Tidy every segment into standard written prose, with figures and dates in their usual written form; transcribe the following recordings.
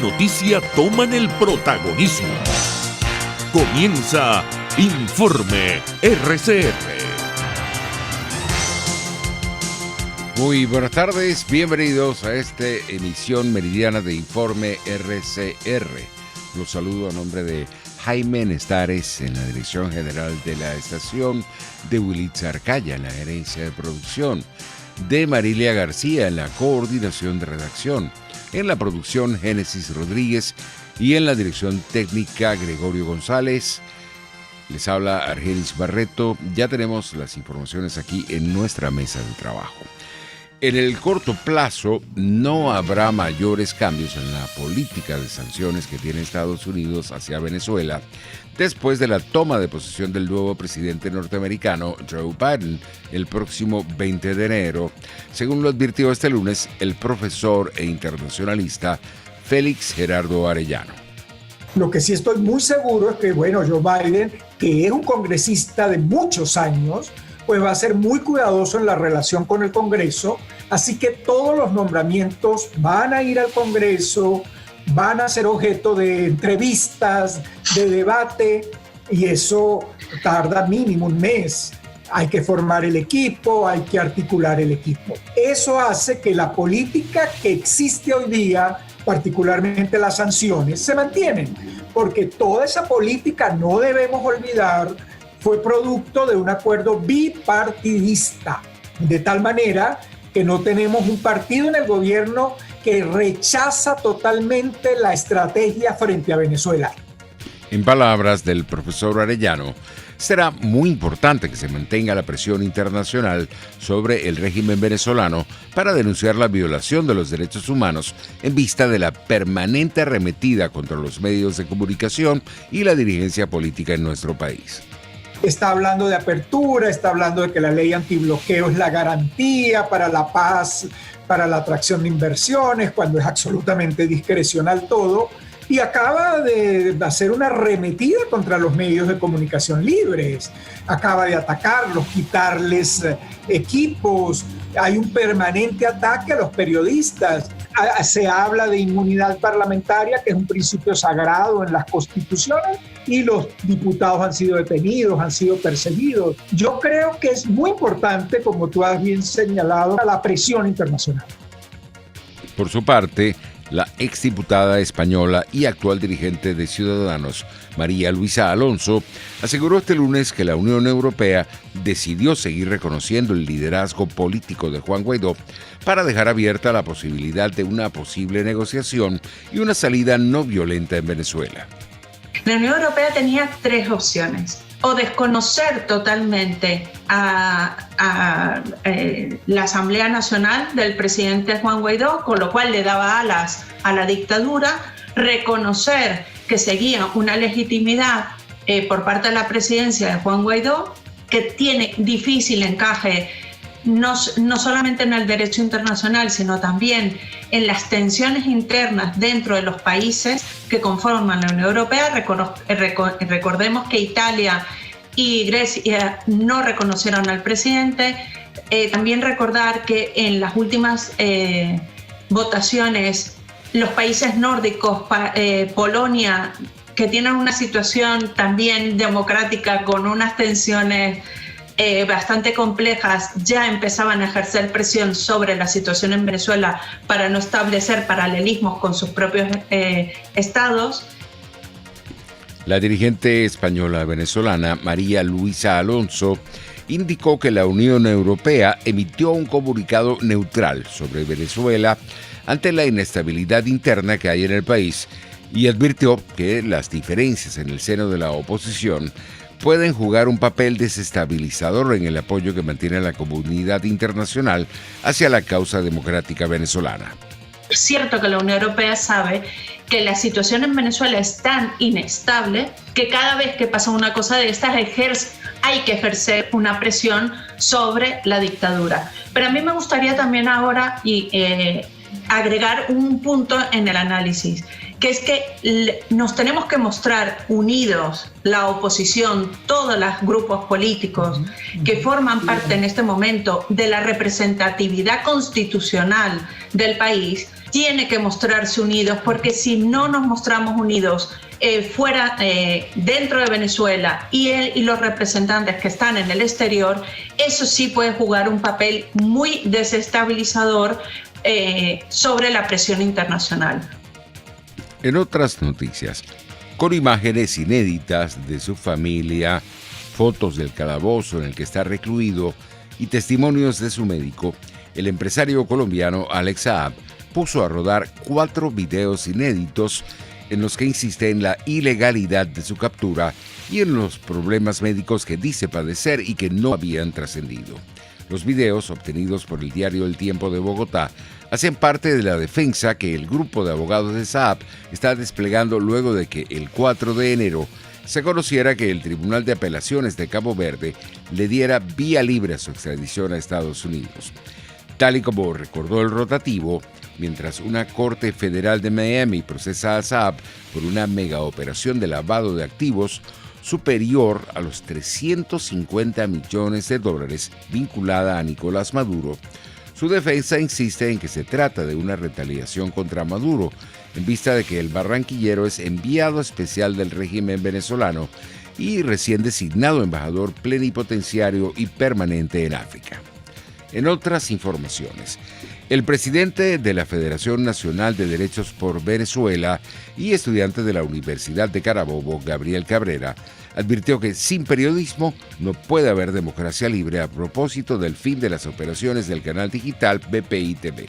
noticia toman el protagonismo. Comienza Informe RCR. Muy buenas tardes, bienvenidos a esta emisión meridiana de Informe RCR. Los saludo a nombre de Jaime Nestares en la dirección general de la estación, de Wilitza Arcaya en la gerencia de producción, de Marilia García en la coordinación de redacción, en la producción Génesis Rodríguez y en la dirección técnica Gregorio González. Les habla Argenis Barreto. Ya tenemos las informaciones aquí en nuestra mesa de trabajo. En el corto plazo no habrá mayores cambios en la política de sanciones que tiene Estados Unidos hacia Venezuela después de la toma de posesión del nuevo presidente norteamericano Joe Biden el próximo 20 de enero, según lo advirtió este lunes el profesor e internacionalista Félix Gerardo Arellano. Lo que sí estoy muy seguro es que, Joe Biden, que es un congresista de muchos años, pues va a ser muy cuidadoso en la relación con el Congreso, así que todos los nombramientos van a ir al Congreso, van a ser objeto de entrevistas, de debate, y eso tarda mínimo un mes. Hay que formar el equipo, hay que articular el equipo. Eso hace que la política que existe hoy día, particularmente las sanciones, se mantienen, porque toda esa política, no debemos olvidar, fue producto de un acuerdo bipartidista, de tal manera que no tenemos un partido en el gobierno que rechaza totalmente la estrategia frente a Venezuela. En palabras del profesor Arellano, será muy importante que se mantenga la presión internacional sobre el régimen venezolano para denunciar la violación de los derechos humanos en vista de la permanente arremetida contra los medios de comunicación y la dirigencia política en nuestro país. Está hablando de apertura, está hablando de que la ley antibloqueo es la garantía para la paz, para la atracción de inversiones, cuando es absolutamente discrecional todo, y acaba de hacer una arremetida contra los medios de comunicación libres, acaba de atacarlos, quitarles equipos, hay un permanente ataque a los periodistas. Se habla de inmunidad parlamentaria, que es un principio sagrado en las constituciones, y los diputados han sido detenidos, han sido perseguidos. Yo creo que es muy importante, como tú has bien señalado, la presión internacional. Por su parte, la exdiputada española y actual dirigente de Ciudadanos, María Luisa Alonso, aseguró este lunes que la Unión Europea decidió seguir reconociendo el liderazgo político de Juan Guaidó para dejar abierta la posibilidad de una posible negociación y una salida no violenta en Venezuela. La Unión Europea tenía tres opciones: o desconocer totalmente a la Asamblea Nacional del presidente Juan Guaidó, con lo cual le daba alas a la dictadura, reconocer que seguía una legitimidad por parte de la presidencia de Juan Guaidó, que tiene difícil encaje no solamente en el derecho internacional, sino también en las tensiones internas dentro de los países que conforman la Unión Europea. Recordemos que Italia y Grecia no reconocieron al presidente. También recordar que en las últimas votaciones, los países nórdicos, Polonia, que tienen una situación también democrática con unas tensiones bastante complejas, ya empezaban a ejercer presión sobre la situación en Venezuela para no establecer paralelismos con sus propios estados. La dirigente española venezolana María Luisa Alonso indicó que la Unión Europea emitió un comunicado neutral sobre Venezuela ante la inestabilidad interna que hay en el país y advirtió que las diferencias en el seno de la oposición pueden jugar un papel desestabilizador en el apoyo que mantiene la comunidad internacional hacia la causa democrática venezolana. Es cierto que la Unión Europea sabe que la situación en Venezuela es tan inestable que cada vez que pasa una cosa de estas hay que ejercer una presión sobre la dictadura. Pero a mí me gustaría también ahora agregar un punto en el análisis, que es que nos tenemos que mostrar unidos, la oposición, todos los grupos políticos que forman parte en este momento de la representatividad constitucional del país, tiene que mostrarse unidos, porque si no nos mostramos unidos dentro de Venezuela y los representantes que están en el exterior, eso sí puede jugar un papel muy desestabilizador sobre la presión internacional. En otras noticias, con imágenes inéditas de su familia, fotos del calabozo en el que está recluido y testimonios de su médico, el empresario colombiano Alex Saab puso a rodar 4 videos inéditos en los que insiste en la ilegalidad de su captura y en los problemas médicos que dice padecer y que no habían trascendido. Los videos, obtenidos por el diario El Tiempo de Bogotá, hacen parte de la defensa que el grupo de abogados de Saab está desplegando luego de que el 4 de enero se conociera que el Tribunal de Apelaciones de Cabo Verde le diera vía libre a su extradición a Estados Unidos. Tal y como recordó el rotativo, mientras una corte federal de Miami procesa a Saab por una megaoperación de lavado de activos superior a los 350 millones de dólares vinculada a Nicolás Maduro, su defensa insiste en que se trata de una retaliación contra Maduro, en vista de que el barranquillero es enviado especial del régimen venezolano y recién designado embajador plenipotenciario y permanente en África. En otras informaciones, el presidente de la Federación Nacional de Derechos por Venezuela y estudiante de la Universidad de Carabobo, Gabriel Cabrera, advirtió que sin periodismo no puede haber democracia libre a propósito del fin de las operaciones del canal digital BPI TV.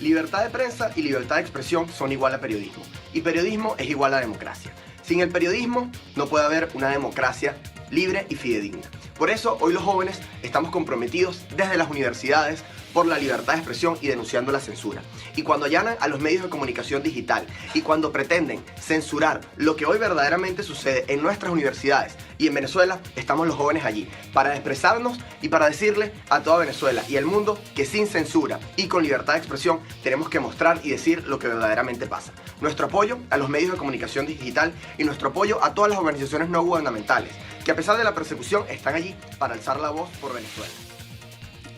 Libertad de prensa y libertad de expresión son igual a periodismo, y periodismo es igual a democracia. Sin el periodismo no puede haber una democracia libre y fidedigna. Por eso hoy los jóvenes estamos comprometidos desde las universidades por la libertad de expresión y denunciando la censura. Y cuando allanan a los medios de comunicación digital y cuando pretenden censurar lo que hoy verdaderamente sucede en nuestras universidades y en Venezuela, estamos los jóvenes allí para expresarnos y para decirle a toda Venezuela y al mundo que sin censura y con libertad de expresión tenemos que mostrar y decir lo que verdaderamente pasa. Nuestro apoyo a los medios de comunicación digital y nuestro apoyo a todas las organizaciones no gubernamentales que a pesar de la persecución están allí para alzar la voz por Venezuela.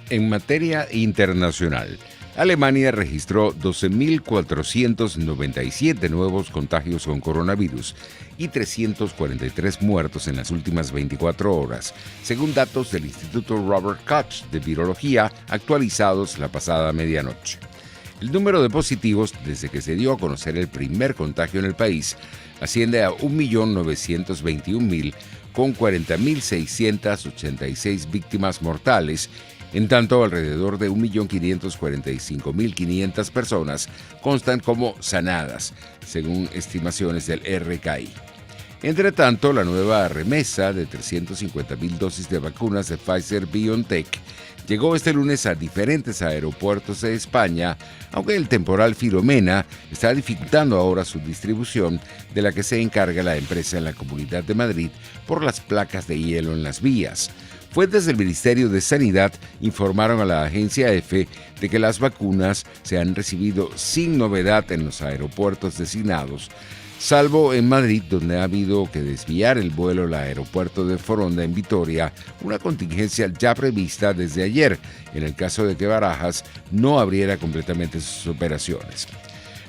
En materia internacional, Alemania registró 12.497 nuevos contagios con coronavirus y 343 muertos en las últimas 24 horas, según datos del Instituto Robert Koch de Virología actualizados la pasada medianoche. El número de positivos desde que se dio a conocer el primer contagio en el país asciende a 1.921.000 con 40.686 víctimas mortales, en tanto alrededor de 1.545.500 personas constan como sanadas, según estimaciones del RKI. Entre tanto, la nueva remesa de 350.000 dosis de vacunas de Pfizer-BioNTech llegó este lunes a diferentes aeropuertos de España, aunque el temporal Filomena está dificultando ahora su distribución, de la que se encarga la empresa en la Comunidad de Madrid por las placas de hielo en las vías. Fuentes del Ministerio de Sanidad informaron a la agencia EFE de que las vacunas se han recibido sin novedad en los aeropuertos designados, salvo en Madrid, donde ha habido que desviar el vuelo al aeropuerto de Foronda en Vitoria, una contingencia ya prevista desde ayer, en el caso de que Barajas no abriera completamente sus operaciones.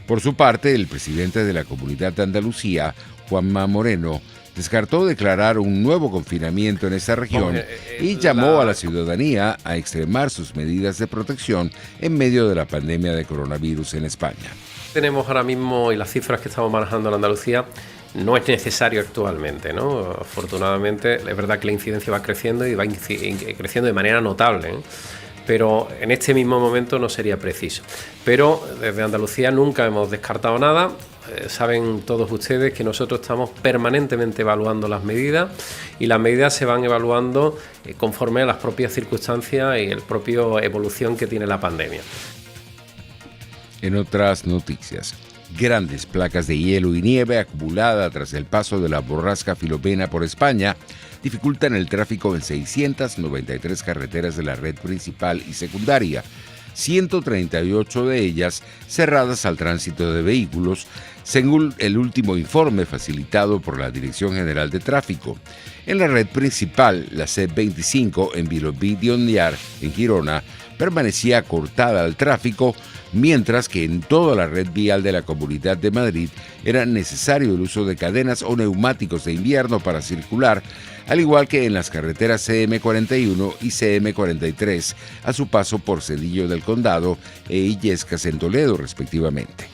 Por su parte, el presidente de la Comunidad de Andalucía, Juanma Moreno, descartó declarar un nuevo confinamiento en esta región y llamó a la ciudadanía a extremar sus medidas de protección en medio de la pandemia de coronavirus en España. Tenemos ahora mismo, y las cifras que estamos manejando en Andalucía, no es necesario actualmente, ¿no? Afortunadamente, es verdad que la incidencia va creciendo y va creciendo de manera notable, ¿eh? Pero en este mismo momento no sería preciso. Pero desde Andalucía nunca hemos descartado nada. Saben todos ustedes que nosotros estamos permanentemente evaluando las medidas y las medidas se van evaluando conforme a las propias circunstancias y la propia evolución que tiene la pandemia. En otras noticias, grandes placas de hielo y nieve acumulada tras el paso de la borrasca Filomena por España dificultan el tráfico en 693 carreteras de la red principal y secundaria, 138 de ellas cerradas al tránsito de vehículos, según el último informe facilitado por la Dirección General de Tráfico. En la red principal, la C25 en Vilobí de Onyar, en Girona, permanecía cortada al tráfico, mientras que en toda la red vial de la Comunidad de Madrid era necesario el uso de cadenas o neumáticos de invierno para circular, al igual que en las carreteras CM41 y CM43 a su paso por Cedillo del Condado e Illescas en Toledo, respectivamente.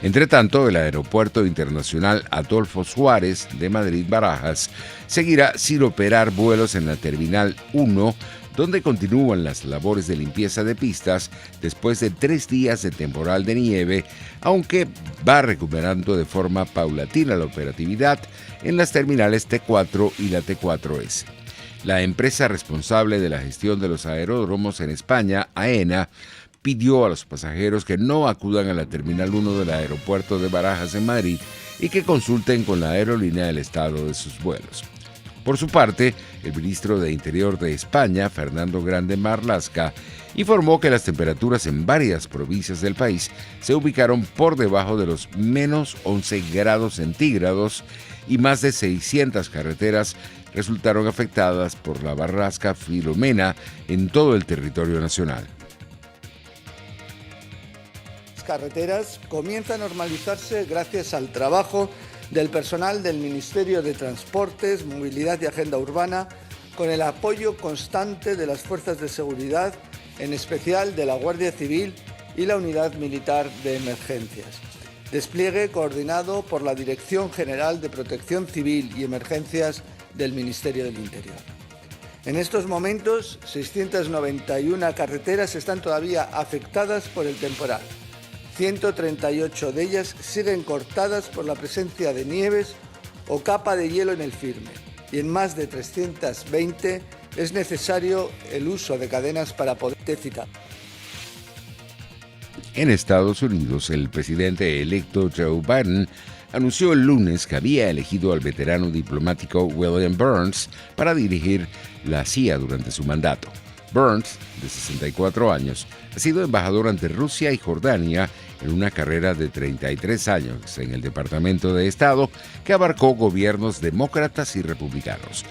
Entre tanto, el Aeropuerto Internacional Adolfo Suárez de Madrid-Barajas seguirá sin operar vuelos en la Terminal 1, donde continúan las labores de limpieza de pistas después de 3 días de temporal de nieve, aunque va recuperando de forma paulatina la operatividad en las terminales T4 y la T4S. La empresa responsable de la gestión de los aeródromos en España, AENA, pidió a los pasajeros que no acudan a la Terminal 1 del aeropuerto de Barajas en Madrid y que consulten con la aerolínea el estado de sus vuelos. Por su parte, el ministro de Interior de España, Fernando Grande Marlaska, informó que las temperaturas en varias provincias del país se ubicaron por debajo de los menos 11 grados centígrados y más de 600 carreteras resultaron afectadas por la borrasca Filomena en todo el territorio nacional. Las carreteras comienzan a normalizarse gracias al trabajo del personal del Ministerio de Transportes, Movilidad y Agenda Urbana, con el apoyo constante de las fuerzas de seguridad, en especial de la Guardia Civil y la Unidad Militar de Emergencias. Despliegue coordinado por la Dirección General de Protección Civil y Emergencias del Ministerio del Interior. En estos momentos, 691 carreteras están todavía afectadas por el temporal. 138 de ellas siguen cortadas por la presencia de nieves o capa de hielo en el firme, y en más de 320 es necesario el uso de cadenas para poder citar. En Estados Unidos, el presidente electo Joe Biden anunció el lunes que había elegido al veterano diplomático William Burns para dirigir la CIA durante su mandato. Burns, de 64 años, ha sido embajador ante Rusia y Jordania en una carrera de 33 años en el Departamento de Estado que abarcó gobiernos demócratas y republicanos.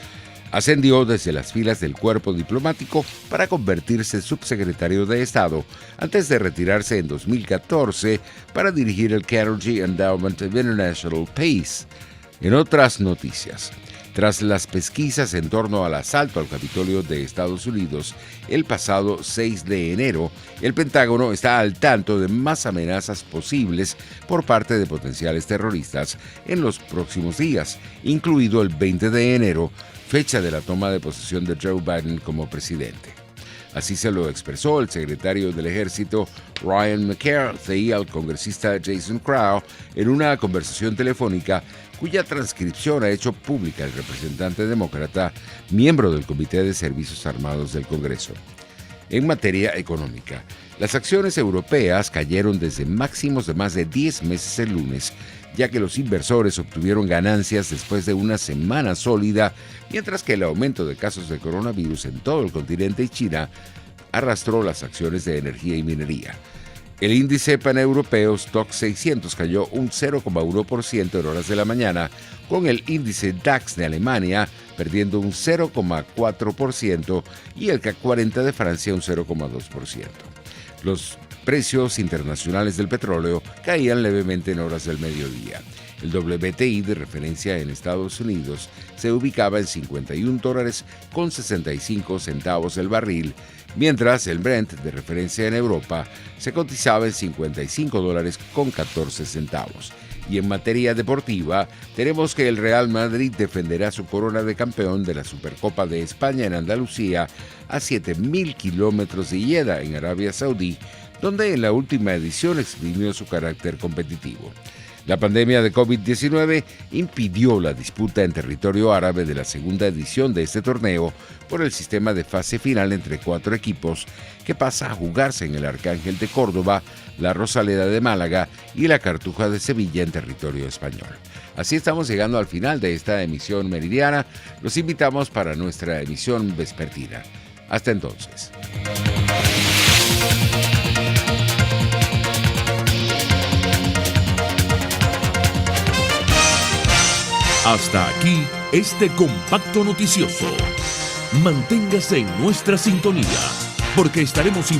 Ascendió desde las filas del cuerpo diplomático para convertirse en subsecretario de Estado antes de retirarse en 2014 para dirigir el Carnegie Endowment of International Peace. En otras noticias, tras las pesquisas en torno al asalto al Capitolio de Estados Unidos el pasado 6 de enero, el Pentágono está al tanto de más amenazas posibles por parte de potenciales terroristas en los próximos días, incluido el 20 de enero, fecha de la toma de posesión de Joe Biden como presidente. Así se lo expresó el secretario del Ejército Ryan McCarthy al congresista Jason Crow en una conversación telefónica cuya transcripción ha hecho pública el representante demócrata, miembro del Comité de Servicios Armados del Congreso. En materia económica, las acciones europeas cayeron desde máximos de más de 10 meses el lunes, ya que los inversores obtuvieron ganancias después de una semana sólida, mientras que el aumento de casos de coronavirus en todo el continente y China arrastró las acciones de energía y minería. El índice paneuropeo Stoxx 600 cayó un 0,1% en horas de la mañana, con el índice DAX de Alemania perdiendo un 0,4% y el CAC 40 de Francia un 0,2%. Los precios internacionales del petróleo caían levemente en horas del mediodía. El WTI de referencia en Estados Unidos se ubicaba en $51.65 el barril, mientras el Brent de referencia en Europa se cotizaba en $55.14. Y en materia deportiva, tenemos que el Real Madrid defenderá su corona de campeón de la Supercopa de España en Andalucía a 7.000 kilómetros de Jeddah, en Arabia Saudí, donde en la última edición exprimió su carácter competitivo. La pandemia de COVID-19 impidió la disputa en territorio árabe de la segunda edición de este torneo por el sistema de fase final entre 4 equipos que pasa a jugarse en el Arcángel de Córdoba, la Rosaleda de Málaga y la Cartuja de Sevilla en territorio español. Así estamos llegando al final de esta emisión meridiana. Los invitamos para nuestra emisión vespertina. Hasta entonces. Hasta aquí este compacto noticioso. Manténgase en nuestra sintonía, porque estaremos